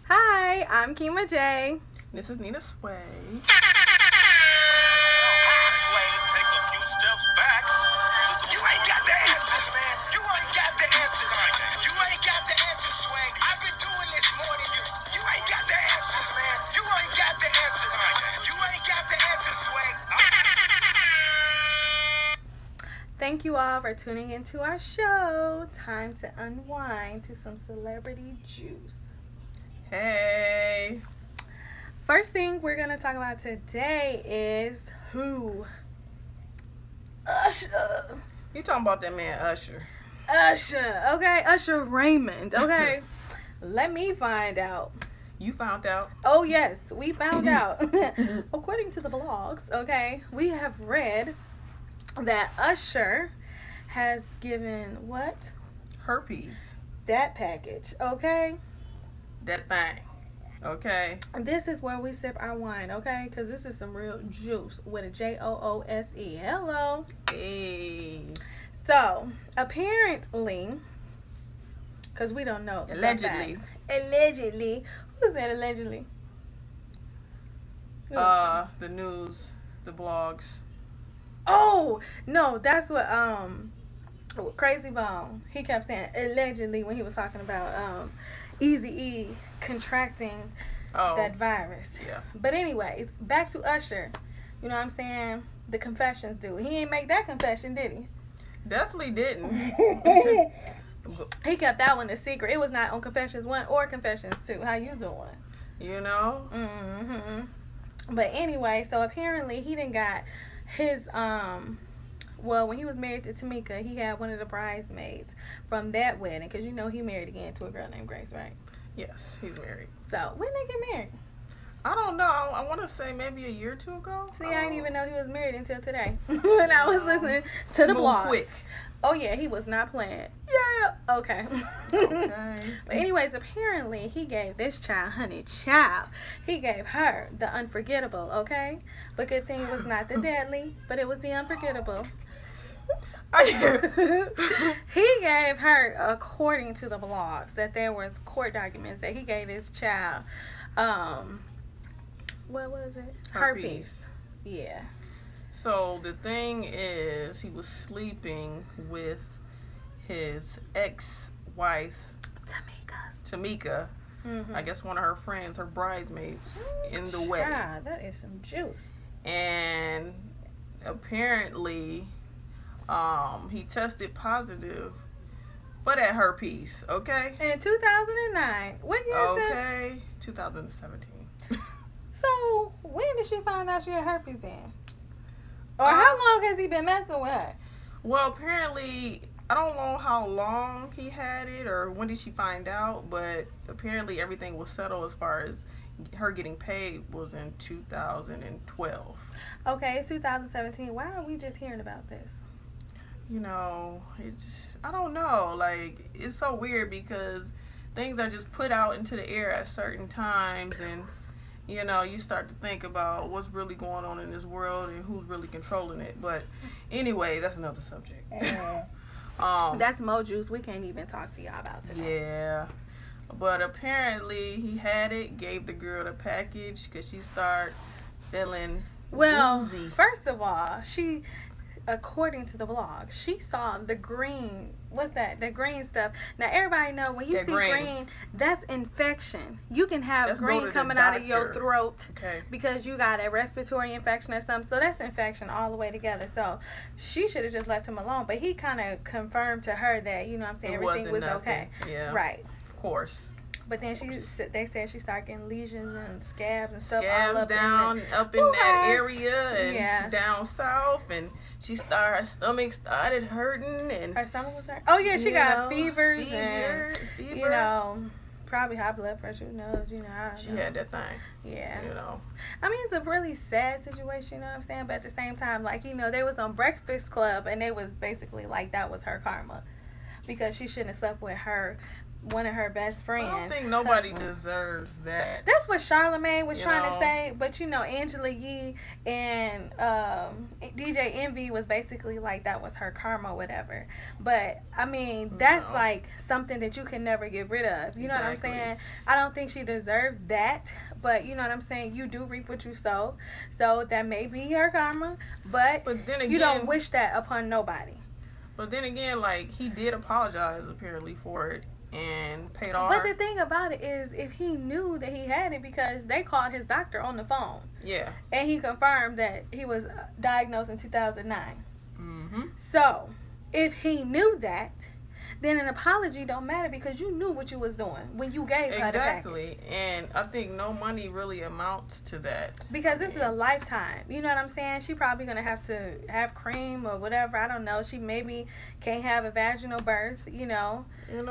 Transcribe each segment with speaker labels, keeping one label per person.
Speaker 1: Hi, I'm Kema J.
Speaker 2: This is Nina Sway.
Speaker 3: Take a few steps back. You ain't got the answers, man. You ain't got the answers. You ain't got the answers, Sway. I've been doing this more than you. You ain't got the answers, man. You ain't got the answers. You ain't got the answers, Sway.
Speaker 1: Thank you all for tuning into our show. Time to unwind to some celebrity juice.
Speaker 2: Hey.
Speaker 1: First thing we're going to talk about today is who? Usher.
Speaker 2: You talking about that man Usher.
Speaker 1: Usher, okay? Usher Raymond, okay? Let me find out.
Speaker 2: You found out?
Speaker 1: Oh, yes, we found out. According to the blogs, okay, we have read that Usher has given what?
Speaker 2: Herpes.
Speaker 1: That package, okay?
Speaker 2: That thing. Okay.
Speaker 1: This is where we sip our wine, okay? Because this is some real juice with a Joose. Hello.
Speaker 2: Hey.
Speaker 1: So, apparently, because we don't know.
Speaker 2: Allegedly.
Speaker 1: Allegedly. Who said allegedly?
Speaker 2: The news, the blogs.
Speaker 1: Oh, no, that's what, Crazy Bone, he kept saying allegedly when he was talking about, Eazy-E contracting that virus.
Speaker 2: Yeah.
Speaker 1: But anyways, back to Usher. You know what I'm saying? The confessions dude. He ain't make that confession, did he?
Speaker 2: Definitely didn't.
Speaker 1: He kept that one a secret. It was not on Confessions 1 or Confessions 2. How you doing?
Speaker 2: You know?
Speaker 1: Mm-hmm. But anyway, so apparently he done got his, well, when he was married to Tamika, he had one of the bridesmaids from that wedding. Because you know he married again to a girl named Grace, right?
Speaker 2: Yes, he's married.
Speaker 1: So, when they get married?
Speaker 2: I don't know. I want to say maybe a year or two ago.
Speaker 1: See, I didn't even know he was married until today. When I was listening to the blog.
Speaker 2: Quick.
Speaker 1: Oh, yeah, he was not playing. Yeah. Okay.
Speaker 2: Okay.
Speaker 1: But anyways, apparently he gave this child, he gave her the unforgettable, okay? But good thing it was not the deadly, but it was the unforgettable. He gave her, according to the blogs, that there was court documents that he gave this child, what was it? Herpes. Yeah.
Speaker 2: So the thing is, he was sleeping with his ex-wife, Tamika.
Speaker 1: Mm-hmm.
Speaker 2: I guess one of her friends, her bridesmaid, in the wedding.
Speaker 1: God, that is some juice.
Speaker 2: And apparently, he tested positive for that herpes. Okay.
Speaker 1: In 2009. What year is this?
Speaker 2: Okay. 2017.
Speaker 1: So when did she find out she had herpes in? Or how long has he been messing with her?
Speaker 2: Well, apparently, I don't know how long he had it or when did she find out, but apparently everything was settled as far as her getting paid was in 2012.
Speaker 1: Okay, it's 2017. Why are we just hearing about this?
Speaker 2: You know, it's, I don't know. Like, it's so weird because things are just put out into the air at certain times and, you know, you start to think about what's really going on in this world and who's really controlling it. But anyway, that's another subject.
Speaker 1: That's Mo Juice. We can't even talk to y'all about today.
Speaker 2: Yeah. But apparently he had it, gave the girl the package because she started feeling woozy.
Speaker 1: First of all, she, according to the blog, she saw the green, what's that? The green stuff. Now, everybody know when you see green, that's infection. You can have green coming out of your throat because you got a respiratory infection or something. So that's infection all the way together. So she should have just left him alone. But he kind of confirmed to her that, you know what I'm saying, everything was okay.
Speaker 2: Yeah.
Speaker 1: Right.
Speaker 2: Of course.
Speaker 1: But then they said she started getting lesions and scabs and stuff all up
Speaker 2: down
Speaker 1: in
Speaker 2: that area and down south, and her stomach started hurting, and
Speaker 1: her stomach was hurt. Oh yeah, she got fevers and you know, probably high blood pressure. Who knows? You know, I don't know.
Speaker 2: She had that thing.
Speaker 1: Yeah.
Speaker 2: You know.
Speaker 1: I mean, it's a really sad situation. You know what I'm saying? But at the same time, like, you know, they was on Breakfast Club, and they was basically like that was her karma because she shouldn't have slept with her one of her best friends.
Speaker 2: I don't think nobody deserves that.
Speaker 1: That's what Charlamagne was trying to say, but Angela Yee and DJ Envy was basically like that was her karma, whatever. But I mean, that's like something that you can never get rid of. You know what I'm saying? I don't think she deserved that, but you know what I'm saying? You do reap what you sow, so that may be her karma, but then again, you don't wish that upon nobody.
Speaker 2: But then again, like, he did apologize apparently for it and paid off.
Speaker 1: But the thing about it is, if he knew that he had it, because they called his doctor on the phone.
Speaker 2: Yeah.
Speaker 1: And he confirmed that he was diagnosed in 2009.
Speaker 2: Mm-hmm.
Speaker 1: So, if he knew that, then an apology don't matter because you knew what you was doing when you gave her the package.
Speaker 2: Exactly. And I think no money really amounts to that.
Speaker 1: Because this is a lifetime. You know what I'm saying? She probably going to have cream or whatever. I don't know. She maybe can't have a vaginal birth,
Speaker 2: You know, and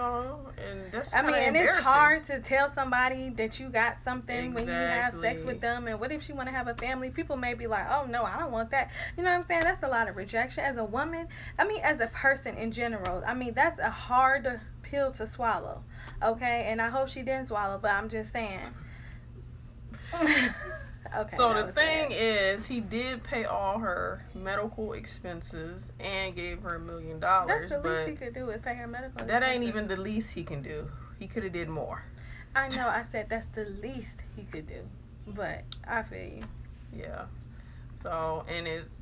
Speaker 2: that's
Speaker 1: and it's hard to tell somebody that you got something when you have sex with them. And what if she want to have a family? People may be like, oh, no, I don't want that. You know what I'm saying? That's a lot of rejection. As a woman, as a person in general, that's a hard pill to swallow. Okay? And I hope she didn't swallow, but I'm just saying. Okay.
Speaker 2: So the thing is, he did pay all her medical expenses and gave her $1 million.
Speaker 1: That's the least he could do is pay her medical expenses.
Speaker 2: That ain't even the least he can do. He could have did more.
Speaker 1: I know. I said that's the least he could do, but I feel you.
Speaker 2: Yeah. So, and it's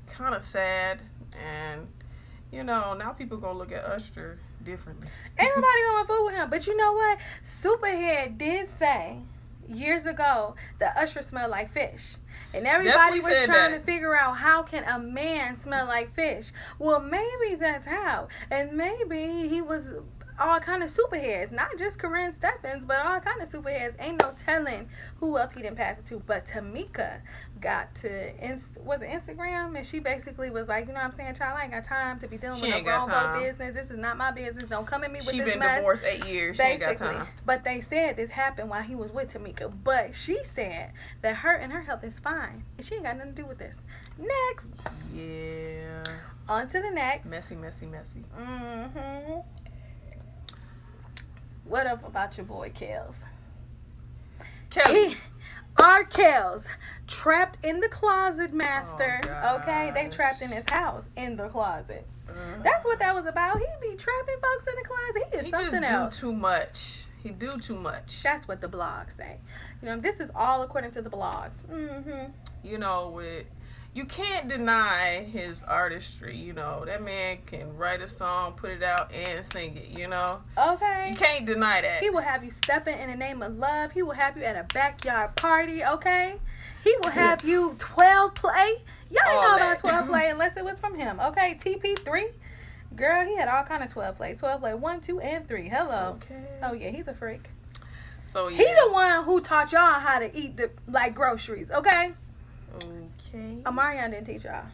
Speaker 2: kind of sad, and now people gonna look at Usher differently.
Speaker 1: Ain't nobody gonna fool with him. But you know what? Superhead did say years ago that Usher smelled like fish. And everybody was trying to figure out, how can a man smell like fish? Well, maybe that's how. And maybe he was all kind of superheads, not just Corinne Stephens, but all kind of superheads. Ain't no telling who else he didn't pass it to. But Tamika got to Instagram, and she basically was like, you know what I'm saying, child, I ain't got time to be dealing with no grown folk business. This is not my business. Don't come at me with this mess. She been divorced
Speaker 2: 8 years.
Speaker 1: Basically.
Speaker 2: She ain't got time.
Speaker 1: But they said this happened while he was with Tamika. But she said that her health is fine, and she ain't got nothing to do with this. Next.
Speaker 2: Yeah.
Speaker 1: On to the next.
Speaker 2: Messy, messy, messy.
Speaker 1: Mm-hmm. What up about your boy Kels? Our Kels trapped in the closet, master. Okay, they trapped in his house in the closet. That's what that was about. He be trapping folks in the closet. He is something else.
Speaker 2: He do too much. He do too much.
Speaker 1: That's what the blogs say. This is all according to the blogs. Mm-hmm.
Speaker 2: You can't deny his artistry. That man can write a song, put it out, and sing it.
Speaker 1: Okay.
Speaker 2: You can't deny that.
Speaker 1: He will have you stepping in the name of love. He will have you at a backyard party. Okay. He will have you 12 play. Y'all ain't know about 12 play unless it was from him. Okay. TP3. Girl, he had all kind of 12 play. 12 play 1, 2, and 3. Hello.
Speaker 2: Okay.
Speaker 1: Oh yeah, he's a freak.
Speaker 2: So yeah.
Speaker 1: He the one who taught y'all how to eat groceries. Okay.
Speaker 2: Okay.
Speaker 1: Amarion didn't teach y'all.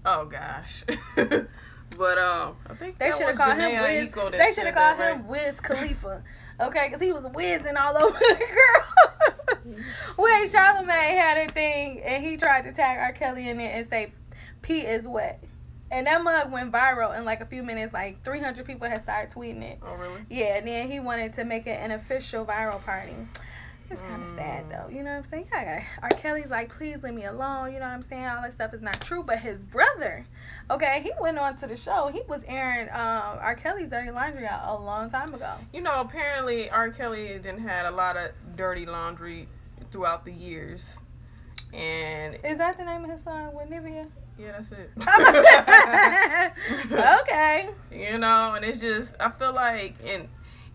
Speaker 2: Oh gosh. But I think
Speaker 1: they should have called him Wiz. They should have called him Wiz Khalifa. Okay, because he was whizzing all over the girl. Wait, Charlamagne had a thing and he tried to tag R. Kelly in it and say P is wet. And that mug went viral in like a few minutes. Like 300 people had started tweeting it.
Speaker 2: Oh really?
Speaker 1: Yeah, and then he wanted to make it an official viral party. It's kind of sad though, you know what I'm saying? Yeah, R. Kelly's like, please leave me alone, you know what I'm saying? All that stuff is not true. But his brother, okay, he went on to the show. He was airing R. Kelly's dirty laundry out a long time ago.
Speaker 2: Apparently R. Kelly didn't had a lot of dirty laundry throughout the years. And
Speaker 1: is that the name of his song with Nivea?
Speaker 2: Yeah, that's it.
Speaker 1: Okay.
Speaker 2: And it's just, I feel like,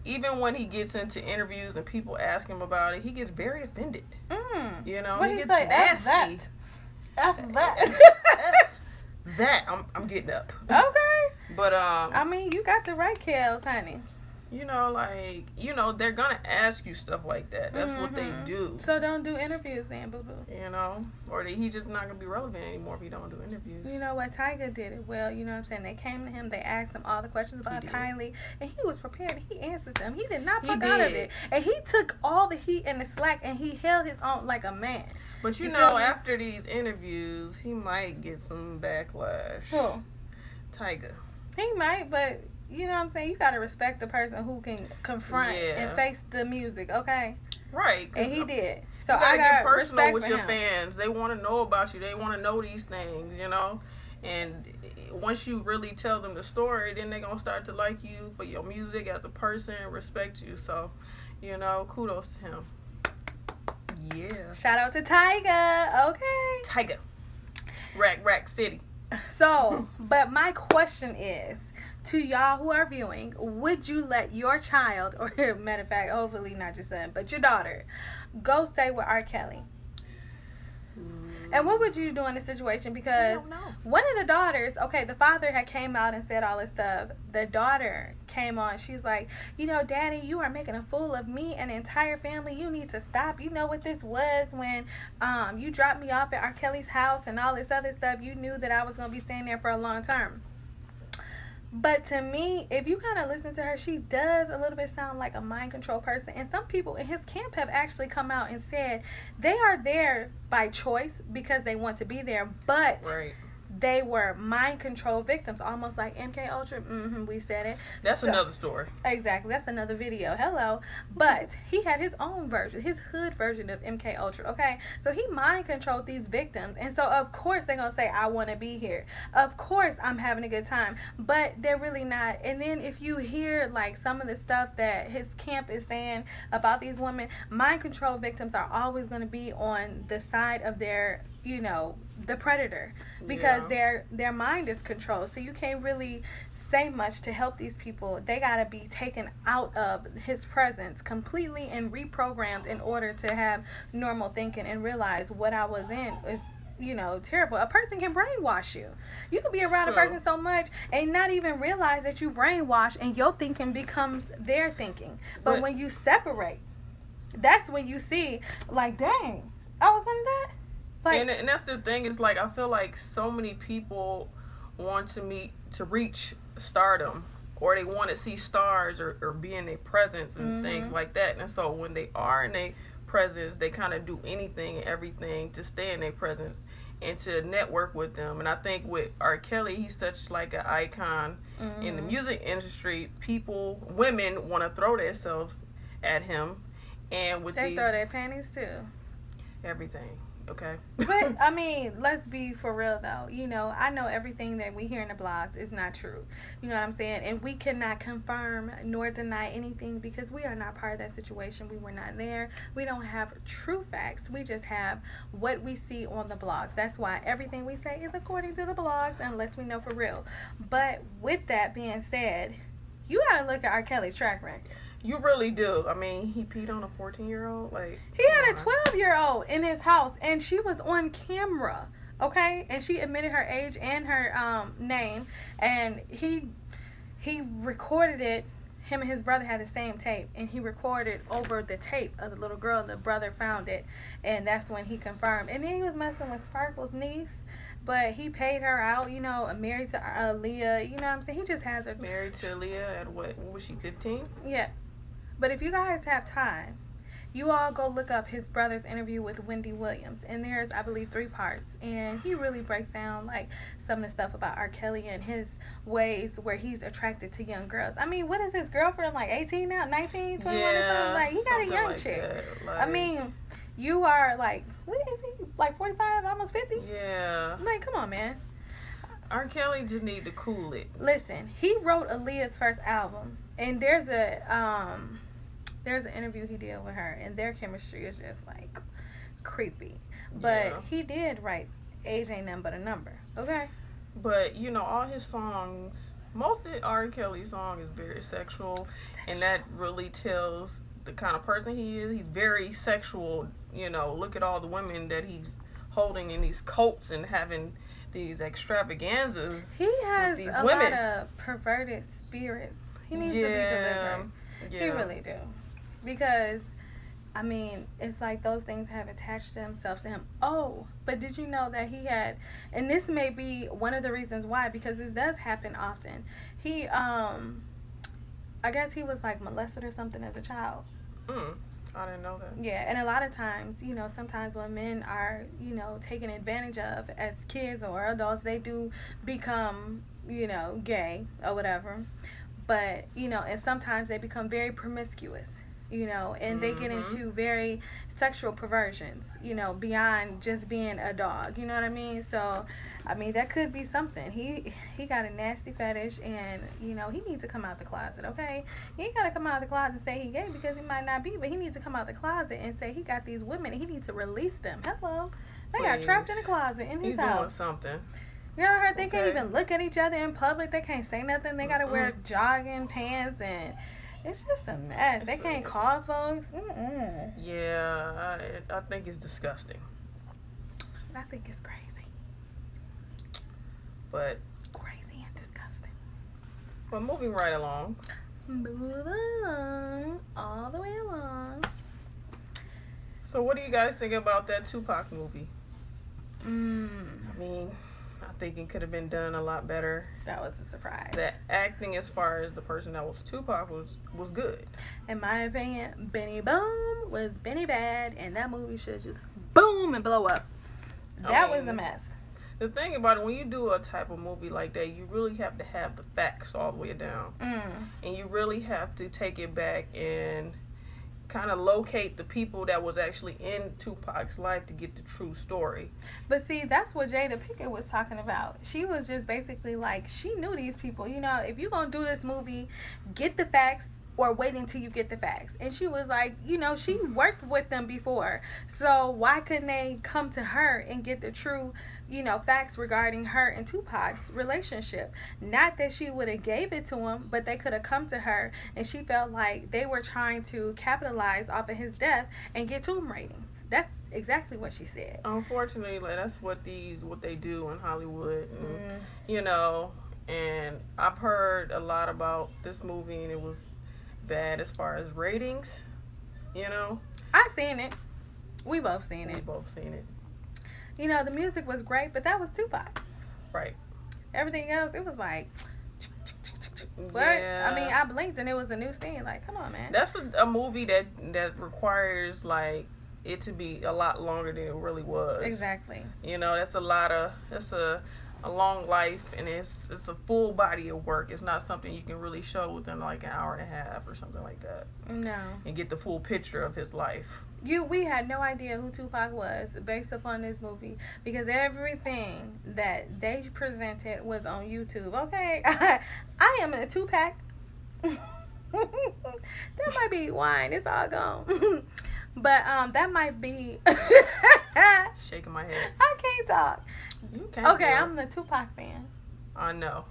Speaker 2: even when he gets into interviews and people ask him about it, he gets very offended.
Speaker 1: What
Speaker 2: he gets
Speaker 1: say?
Speaker 2: nasty.
Speaker 1: F that.
Speaker 2: That I'm getting up.
Speaker 1: Okay.
Speaker 2: But
Speaker 1: you got the right Kels, honey.
Speaker 2: They're gonna ask you stuff like that. That's what they do.
Speaker 1: So don't do interviews then, boo boo.
Speaker 2: Or he's just not gonna be relevant anymore if he don't do interviews.
Speaker 1: You know what? Tyga did it well. You know what I'm saying? They came to him. They asked him all the questions about Kylie, and he was prepared. He answered them. He did not fuck out of it, and he took all the heat and the slack, and he held his own like a man.
Speaker 2: But after these interviews, he might get some backlash.
Speaker 1: Who?
Speaker 2: Tyga.
Speaker 1: He might, but you know what I'm saying? You got to respect the person who can confront and face the music, okay?
Speaker 2: Right.
Speaker 1: And he did. So
Speaker 2: you gotta
Speaker 1: I got
Speaker 2: get personal with your
Speaker 1: him.
Speaker 2: fans. They want to know about you. They want to know these things, you know? And once you really tell them the story, then they're going to start to like you for your music as a person and respect you. So, you know, kudos to him. Yeah.
Speaker 1: Shout out to Tyga. Okay.
Speaker 2: Tyga. Rack City.
Speaker 1: So, but my question is, to y'all who are viewing, would you let your child, or matter of fact, hopefully not your son, but your daughter, go stay with R. Kelly? And what would you do in this situation? Because one of the daughters, okay, the father had came out and said all this stuff. The daughter came on. She's like, you know, Daddy, you are making a fool of me and the entire family. You need to stop. You know what this was when you dropped me off at R. Kelly's house and all this other stuff. You knew that I was going to be staying there for a long term. But to me, if you kind of listen to her, she does a little bit sound like a mind control person. And some people in his camp have actually come out and said they are there by choice because they want to be there. But they were mind control victims, almost like MK Ultra. We said it.
Speaker 2: That's another story.
Speaker 1: Exactly. That's another video. Hello. But he had his own version, his hood version of MK Ultra. Okay. So he mind controlled these victims. And so, of course, they're going to say, I want to be here. Of course, I'm having a good time. But they're really not. And then if you hear, like, some of the stuff that his camp is saying about these women, mind control victims are always going to be on the side of their, you know, the predator, because their mind is controlled. So you can't really say much to help these people. They got to be taken out of his presence completely and reprogrammed in order to have normal thinking and realize what I was in is, you know, terrible. A person can brainwash you. You can be around a person so much and not even realize that you brainwash, and your thinking becomes their thinking. But when you separate, that's when you see, like, dang, I was in that. Like,
Speaker 2: and that's the thing, is like, I feel like so many people want to reach stardom, or they want to see stars or be in their presence and things like that. And so when they are in their presence, they kind of do anything and everything to stay in their presence and to network with them. And I think with R. Kelly, he's such like an icon in the music industry. Women want to throw themselves at him, and with
Speaker 1: they throw their panties too.
Speaker 2: Everything. Okay.
Speaker 1: But, I mean, let's be for real, though. You know, I know everything that we hear in the blogs is not true. You know what I'm saying? And we cannot confirm nor deny anything because we are not part of that situation. We were not there. We don't have true facts. We just have what we see on the blogs. That's why everything we say is according to the blogs, unless we know for real. But with that being said, you got to look at R. Kelly's track record.
Speaker 2: You really do. I mean, he peed on a 14-year-old. Like,
Speaker 1: he had a 12-year-old in his house, and she was on camera, okay? And she admitted her age and her name, and he recorded it. Him and his brother had the same tape, and he recorded over the tape of the little girl. The brother found it, and that's when he confirmed. And then he was messing with Sparkle's niece, but he paid her out, you know, married to Aaliyah. You know what I'm saying? He just has a...
Speaker 2: Married to Aaliyah at what was she, 15?
Speaker 1: Yeah. But if you guys have time, you all go look up his brother's interview with Wendy Williams. And there's, I believe, 3 parts. And he really breaks down, like, some of the stuff about R. Kelly and his ways where he's attracted to young girls. I mean, what is his girlfriend, like, 18 now? 19, 21 or something? Like, he got a young like chick. Like, I mean, you are, like, what is he? Like, 45, almost 50?
Speaker 2: Yeah.
Speaker 1: Like, come on, man.
Speaker 2: R. Kelly just need to cool it.
Speaker 1: Listen, he wrote Aaliyah's first album. And there's an interview he did with her, and their chemistry is just like creepy. But he did write Age Ain't Nothing But a Number, okay?
Speaker 2: But you know, all his songs, most of R. Kelly's song is very sexual, and that really tells the kind of person he is. He's very sexual. You know, look at all the women that he's holding in these cults and having these extravaganzas.
Speaker 1: He has a lot of perverted spirits. He needs to be delivered. Yeah. He really do. Because, I mean, it's like those things have attached themselves to him. Oh, but did you know that he had, and this may be one of the reasons why, because this does happen often. He, I guess he was like molested or something as a child.
Speaker 2: I didn't know that.
Speaker 1: Yeah, and a lot of times, you know, sometimes when men are, you know, taken advantage of as kids or adults, they do become, you know, gay or whatever. But, and sometimes they become very promiscuous, and they get into very sexual perversions, beyond just being a dog, you know what I mean? So, that could be something. He got a nasty fetish, and, he needs to come out the closet, okay? He ain't got to come out the closet and say he gay, because he might not be, but he needs to come out the closet and say he got these women, and he needs to release them. Hello. They got trapped in a closet in his house.
Speaker 2: He's doing something.
Speaker 1: Y'all heard they can't even look at each other in public. They can't say nothing. They got to wear jogging pants, and it's just a mess. They can't call folks.
Speaker 2: Yeah, I think it's disgusting.
Speaker 1: I think it's crazy.
Speaker 2: But
Speaker 1: crazy and disgusting.
Speaker 2: But moving right along.
Speaker 1: Move along. All the way along.
Speaker 2: So what do you guys think about that Tupac movie? I think it could have been done a lot better.
Speaker 1: That was a surprise.
Speaker 2: The acting, as far as the person that was Tupac, was good.
Speaker 1: In my opinion, Benny Boom was Benny Bad, and that movie should just boom and blow up. That was a mess.
Speaker 2: The thing about it, when you do a type of movie like that, you really have to have the facts all the way down. And you really have to take it back and kind of locate the people that was actually in Tupac's life to get the true story.
Speaker 1: But see, that's what Jada Pinkett was talking about. She was just basically like, she knew these people. If you're going to do this movie, get the facts or wait until you get the facts. And she was like, she worked with them before. So why couldn't they come to her and get the true, facts regarding her and Tupac's relationship? Not that she would have gave it to him, but they could have come to her, and she felt like they were trying to capitalize off of his death and get tomb ratings. That's exactly what she said.
Speaker 2: Unfortunately, that's what they do in Hollywood. And, and I've heard a lot about this movie, and it was bad as far as ratings,
Speaker 1: I seen it. We both seen it. The music was great, but that was Tupac.
Speaker 2: Right.
Speaker 1: Everything else, it was like, what?
Speaker 2: Yeah.
Speaker 1: I blinked and it was a new scene. Like, come on, man.
Speaker 2: That's a movie that requires it to be a lot longer than it really was.
Speaker 1: Exactly.
Speaker 2: That's a long life, and it's a full body of work. It's not something you can really show within an hour and a half or something like that.
Speaker 1: No.
Speaker 2: And get the full picture of his life.
Speaker 1: We had no idea who Tupac was based upon this movie, because everything that they presented was on YouTube. Okay, I am in a 2-pack. That might be wine. It's all gone. But that might be.
Speaker 2: Shaking my head.
Speaker 1: I can't talk.
Speaker 2: You can't.
Speaker 1: Okay, I'm a Tupac fan.
Speaker 2: I know.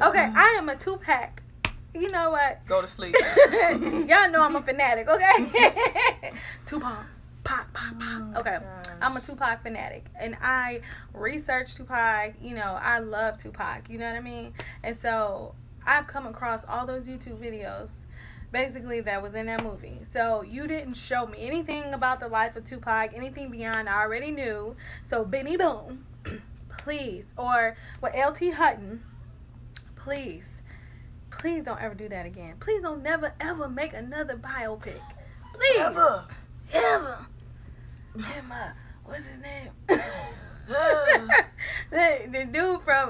Speaker 1: Okay, I am a 2-pack. You know what?
Speaker 2: Go to sleep.
Speaker 1: Y'all know I'm a fanatic, okay? Tupac. Pac. Okay, I'm a Tupac fanatic. And I researched Tupac. I love Tupac. You know what I mean? And so I've come across all those YouTube videos basically that was in that movie. So you didn't show me anything about the life of Tupac, anything beyond I already knew. So Benny Boom, please, or with LT Hutton, please don't ever do that again. Please don't never ever make another biopic. Please. Ever. Kema, what's his name? the dude from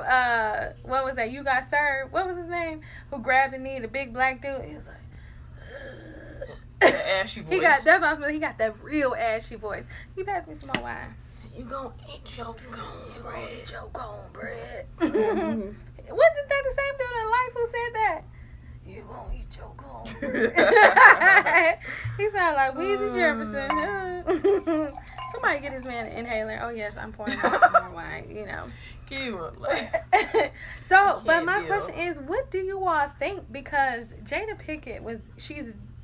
Speaker 1: what was that? You Got Served. What was his name? Who grabbed the knee? The big black dude. He was like.
Speaker 2: The ashy voice.
Speaker 1: He got that real ashy voice. You pass me some more wine.
Speaker 2: You gonna eat your cornbread.
Speaker 1: Wasn't that the same dude in life who said that? You gonna eat your cornbread. He sounded like Weezy Jefferson. Somebody get this man an inhaler. Oh yes, I'm pouring some more wine. So, but my question is, what do you all think? Because Jada Pinkett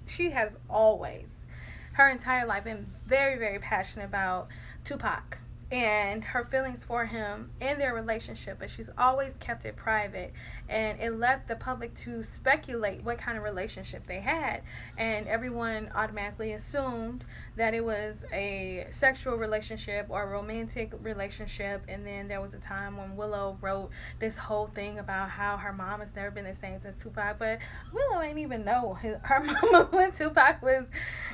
Speaker 1: she has always, her entire life, been very, very passionate about Tupac and her feelings for him and their relationship, but she's always kept it private, and it left the public to speculate what kind of relationship they had, and everyone automatically assumed that it was a sexual relationship or a romantic relationship. And then there was a time when Willow wrote this whole thing about how her mom has never been the same since Tupac, but Willow ain't even know her mama when Tupac was,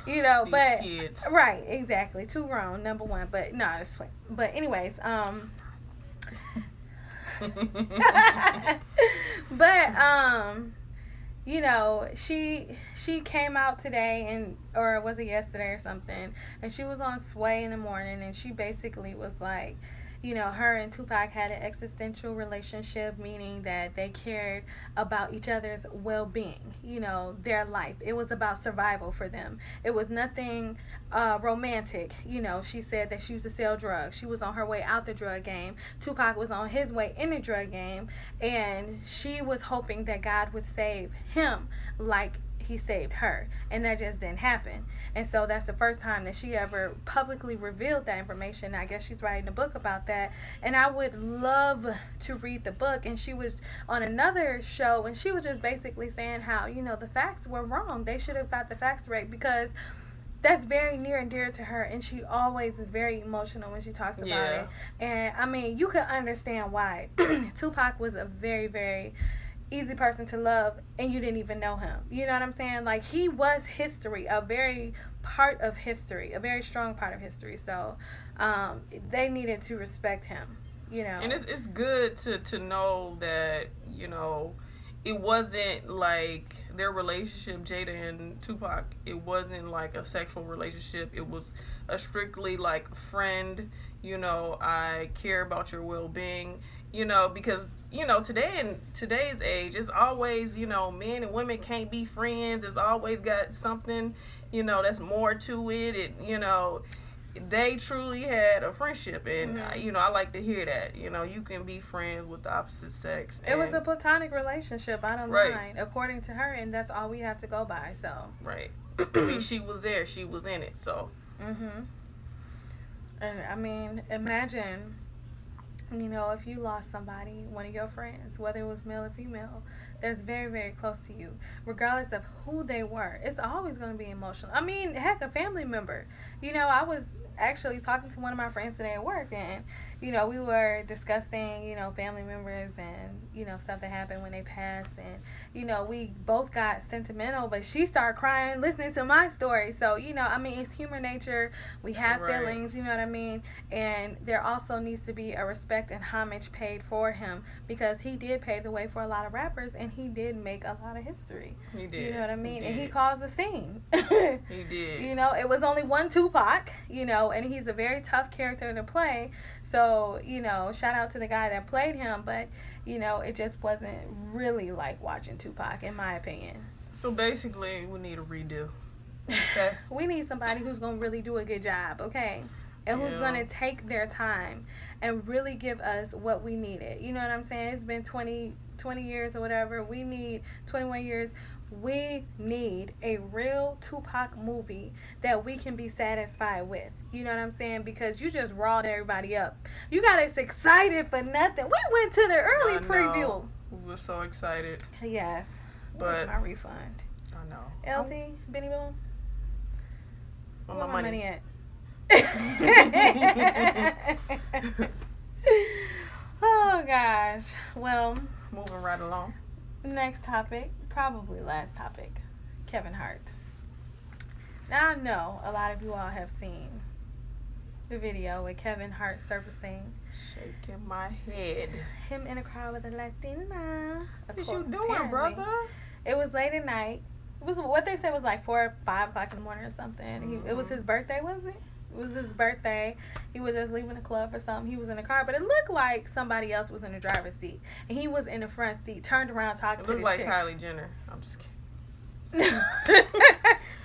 Speaker 2: These
Speaker 1: but
Speaker 2: kids.
Speaker 1: Right, exactly, too grown, number one, but no, it's fine. But anyways, But you know, she came out today, or was it yesterday or something, and she was on Sway in the morning, and she basically was like, you know, her and Tupac had an existential relationship, meaning that they cared about each other's well-being, you know, their life. It was about survival for them. It was nothing romantic. You know, she said that she used to sell drugs. She was on her way out the drug game. Tupac was on his way in the drug game, and she was hoping that God would save him like he saved her, and that just didn't happen. And so that's the first time that she ever publicly revealed that information. I guess she's writing a book about that, and I would love to read the book. And she was on another show, and she was just basically saying how, you know, the facts were wrong. They should have got the facts right, because that's very near and dear to her, and she always is very emotional when she talks about it. And I mean, you can understand why. Tupac was a very, very easy person to love, and you didn't even know him. You know what I'm saying? Like, he was history, a very part of history, a very strong part of history. So they needed to respect him, you know.
Speaker 2: And it's good to know that, you know, it wasn't like their relationship, Jada and Tupac, it wasn't like a sexual relationship. It was a strictly like friend, you know, I care about your well-being, you know, because, you know, today in today's age, it's always, you know, men and women can't be friends. It's always got something, you know, that's more to it. You know, they truly had a friendship, and you know, I like to hear that. You know, you can be friends with the opposite sex.
Speaker 1: It was a platonic relationship, bottom line, according to her, and that's all we have to go by. So
Speaker 2: right, I mean, she was there, she was in it, so.
Speaker 1: And I mean, imagine, you know, if you lost somebody, one of your friends, whether it was male or female, that's very, very close to you, regardless of who they were, it's always going to be emotional. I mean, heck, a family member. You know, I was actually talking to one of my friends today at work, and, you know, we were discussing, you know, family members and, you know, stuff that happened when they passed, and, you know, we both got sentimental, but she started crying listening to my story. So, you know, I mean, it's human nature. We have feelings, you know what I mean? And there also needs to be a respect and homage paid for him, because he did pave the way for a lot of rappers, and he did make a lot of history.
Speaker 2: He did.
Speaker 1: You know what I mean? And he caused a scene.
Speaker 2: He did.
Speaker 1: You know, it was only one Tupac, you know, and he's a very tough character to play. So, you know, shout out to the guy that played him, but, you know, it just wasn't really like watching Tupac, in my opinion.
Speaker 2: So basically, we need a redo. Okay?
Speaker 1: We need somebody who's going to really do a good job, okay? And who's going to take their time and really give us what we needed. You know what I'm saying? It's been 20 years or whatever. We need 21 years. We need a real Tupac movie that we can be satisfied with. You know what I'm saying? Because you just rawed everybody up. You got us excited for nothing. We went to the early preview.
Speaker 2: We were so excited.
Speaker 1: Yes.
Speaker 2: But
Speaker 1: where's my refund?
Speaker 2: I know.
Speaker 1: LT, Benny Boom?
Speaker 2: Where
Speaker 1: my money at? Oh gosh. Well,
Speaker 2: moving right along.
Speaker 1: Next topic, probably last topic, Kevin Hart. Now I know a lot of you all have seen the video with Kevin Hart surfacing,
Speaker 2: shaking my head,
Speaker 1: him in a crowd with a Latina.
Speaker 2: What you doing, brother?
Speaker 1: It was late at night. It was what they said was like 4 or 5 o'clock in the morning or something. It was his birthday, was it? It was his birthday. He was just leaving the club or something. He was in the car, but it looked like somebody else was in the driver's seat, and he was in the front seat, turned around talking to this chick.
Speaker 2: It looked like Kylie Jenner. I'm just kidding.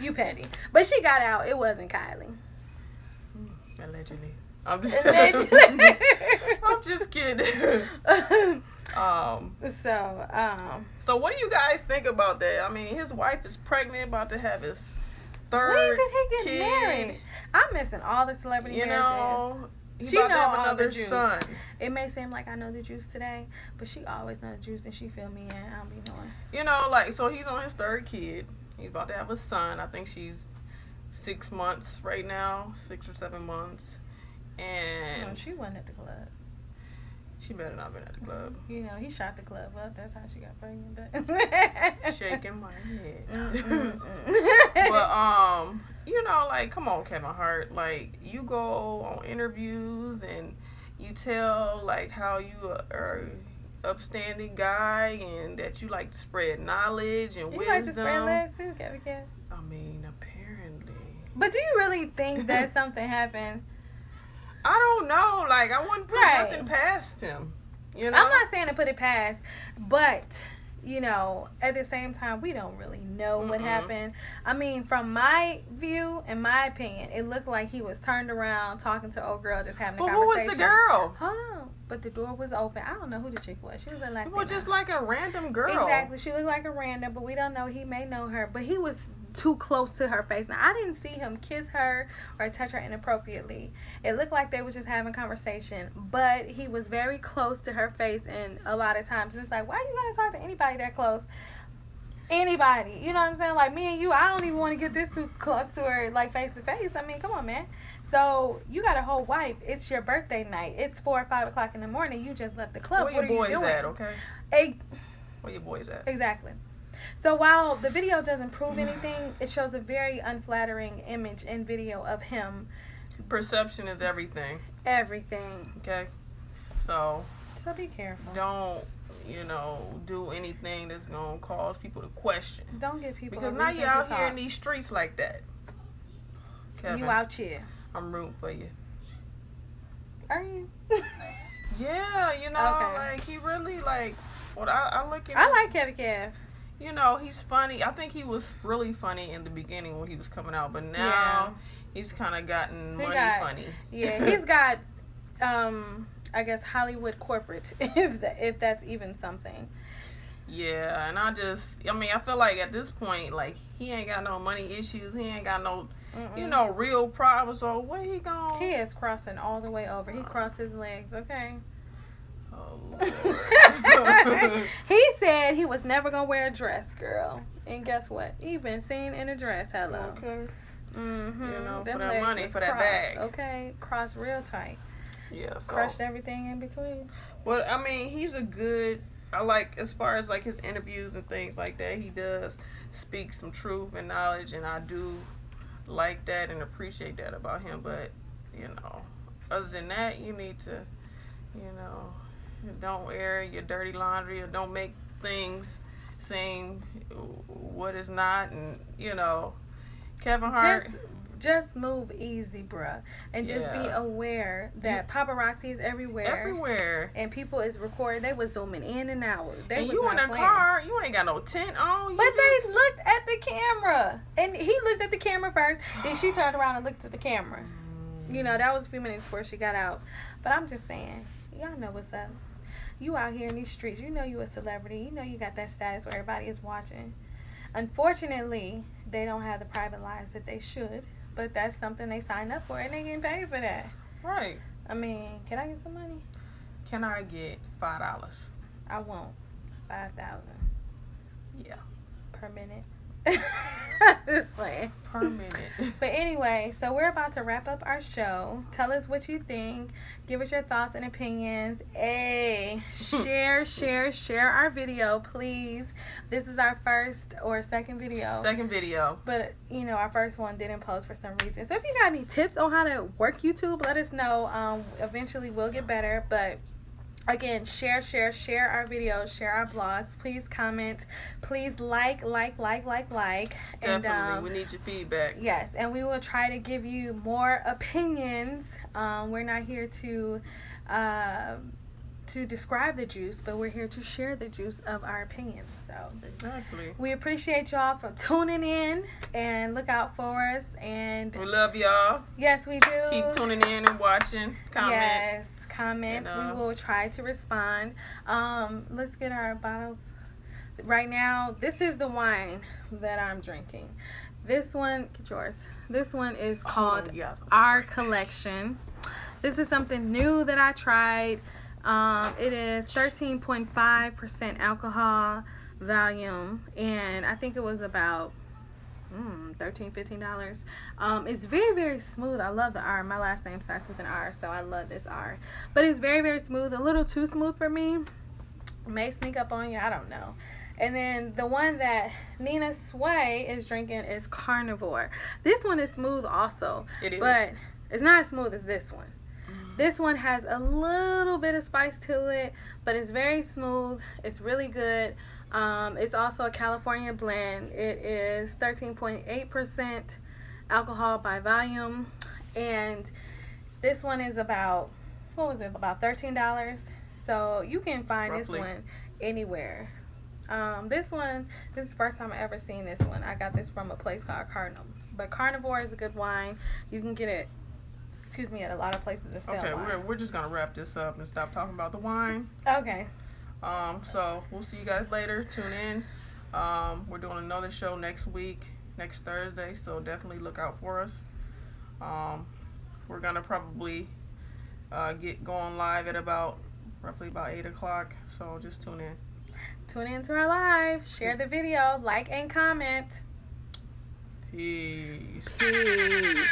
Speaker 1: You petty. But she got out. It wasn't Kylie.
Speaker 2: Allegedly. I'm just kidding. So what do you guys think about that? I mean, his wife is pregnant, about to have his third
Speaker 1: When did he get
Speaker 2: kid.
Speaker 1: married? I'm missing all the celebrity marriages.
Speaker 2: She about to have another son.
Speaker 1: It may seem like I know the juice today, but she always know the juice, and she fill me in. I don't be knowing.
Speaker 2: You know, like, so he's on his third kid. He's about to have a son. I think she's 6 months right now, 6 or 7 months. And
Speaker 1: no, she wasn't at the club.
Speaker 2: She better not been at the club.
Speaker 1: You know, he shot the club up. That's how she got pregnant. But
Speaker 2: shaking my head. But you know, like, come on, Kevin Hart. Like, you go on interviews and you tell like how you are upstanding guy and that you like to spread knowledge and wisdom.
Speaker 1: You like to spread legs too, Kevin?
Speaker 2: I mean, apparently.
Speaker 1: But do you really think that something happened?
Speaker 2: I don't know. Like, I wouldn't put nothing past him. You know?
Speaker 1: I'm not saying to put it past, but, you know, at the same time, we don't really know what happened. I mean, from my view and my opinion, it looked like he was turned around talking to old girl, just having a conversation.
Speaker 2: But who was the girl?
Speaker 1: Oh, but the door was open. I don't know who the chick was. She was a Latina.
Speaker 2: Well, just like a random girl.
Speaker 1: Exactly. She looked like a random, but we don't know. He may know her, but he was too close to her face. Now, I didn't see him kiss her or touch her inappropriately. It looked like they were just having conversation, but he was very close to her face, and a lot of times it's like, why are you going to talk to anybody that close? Anybody. You know what I'm saying? Like, me and you, I don't even want to get this too close to her, like, face to face. I mean, come on, man. So, you got a whole wife. It's your birthday night. It's 4 or 5 o'clock in the morning. You just left the club.
Speaker 2: Where your boys at, okay? Where your boys at?
Speaker 1: Exactly. So while the video doesn't prove anything, it shows a very unflattering image and video of him.
Speaker 2: Perception is everything.
Speaker 1: Everything.
Speaker 2: Okay? So
Speaker 1: be careful.
Speaker 2: Don't, do anything that's going to cause people to question.
Speaker 1: Don't give people
Speaker 2: because
Speaker 1: a
Speaker 2: now
Speaker 1: reason
Speaker 2: you're out
Speaker 1: to
Speaker 2: here
Speaker 1: talk.
Speaker 2: in these streets like that. Kevin,
Speaker 1: you out here.
Speaker 2: I'm rooting for you.
Speaker 1: Are you?
Speaker 2: Yeah, okay. Like, he really, like, what I look at.
Speaker 1: I like Kevin Kev.
Speaker 2: He's funny. I think he was really funny in the beginning when he was coming out, but now he's kind of gotten funny.
Speaker 1: Yeah, he's got, I guess, Hollywood corporate, if that's even something.
Speaker 2: Yeah, and I feel like at this point, like, he ain't got no money issues. He ain't got no, real problems. So where he going?
Speaker 1: He is crossing all the way over. He crossed his legs, okay?
Speaker 2: Oh, Lord.
Speaker 1: He said he was never going to wear a dress, girl. And guess what? He been seen in a dress. Hello.
Speaker 2: Okay.
Speaker 1: Mm-hmm.
Speaker 2: For that money, for that bag.
Speaker 1: Okay. Crossed real tight.
Speaker 2: Yeah. So.
Speaker 1: Crushed everything in between.
Speaker 2: But, he's a good... I like, as far as, like, his interviews and things like that, he does speak some truth and knowledge, and I do like that and appreciate that about him. But, other than that, you need to, don't air your dirty laundry or don't make things seem what is not. And, Kevin Hart...
Speaker 1: Just move easy, bruh. And just be aware that paparazzi is everywhere. And people is recording. They was zooming in and out.
Speaker 2: And you in a car. You ain't got no tent on.
Speaker 1: But they looked at the camera. And he looked at the camera first. Then she turned around and looked at the camera. That was a few minutes before she got out. But I'm just saying, y'all know what's up. You out here in these streets. You know you a celebrity. You know you got that status where everybody is watching. Unfortunately, they don't have the private lives that they should. But that's something they signed up for, and they getting paid for that.
Speaker 2: Right.
Speaker 1: I mean, can I get some money?
Speaker 2: Can I get $5?
Speaker 1: I won't. 5,000.
Speaker 2: Yeah.
Speaker 1: Per minute. This way.
Speaker 2: Per minute.
Speaker 1: But anyway, so we're about to wrap up our show. Tell us what you think. Give us your thoughts and opinions. Share our video, please. This is our first or second video.
Speaker 2: Second video.
Speaker 1: But, our first one didn't post for some reason. So if you got any tips on how to work YouTube, let us know. Eventually we'll get better. But again, share our videos, share our blogs. Please comment. Please like.
Speaker 2: Definitely.
Speaker 1: And,
Speaker 2: we need your feedback.
Speaker 1: Yes, and we will try to give you more opinions. We're not here to describe the juice, but we're here to share the juice of our opinions. So
Speaker 2: exactly.
Speaker 1: We appreciate y'all for tuning in and look out for us. And
Speaker 2: we love y'all.
Speaker 1: Yes, we do.
Speaker 2: Keep tuning in and watching. Comment.
Speaker 1: Yes, comment. And, we will try to respond. Let's get our bottles. Right now, this is the wine that I'm drinking. This one, get yours. This one is called Our Collection. This is something new that I tried. It is 13.5% alcohol volume, and I think it was about $13-15. It's very, very smooth. I love the R. My last name starts with an R, so I love this R. But it's very, very smooth. A little too smooth for me. May sneak up on you. I don't know. And then the one that Nina Sway is drinking is Carnivore. This one is smooth also.
Speaker 2: It is.
Speaker 1: But it's not as smooth as this one. This one has a little bit of spice to it, but it's very smooth. It's really good. It's also a California blend. It is 13.8% alcohol by volume, and this one is about, what was it, about $13. So you can find
Speaker 2: Roughly.
Speaker 1: this one anywhere. This is the first time I ever seen this one. I got this from a place called Carnivore. But Carnivore is a good wine. You can get it, at a lot of places that sell wine.
Speaker 2: Okay, we're just gonna wrap this up and stop talking about the wine.
Speaker 1: Okay.
Speaker 2: So we'll see you guys later. Tune in. We're doing another show next week, next Thursday. So definitely look out for us. We're gonna probably get going live at roughly about 8 o'clock. So just tune in.
Speaker 1: Tune in to our live. Share the video. Like and comment.
Speaker 2: Peace.
Speaker 1: Peace.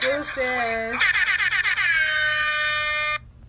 Speaker 1: Deuces.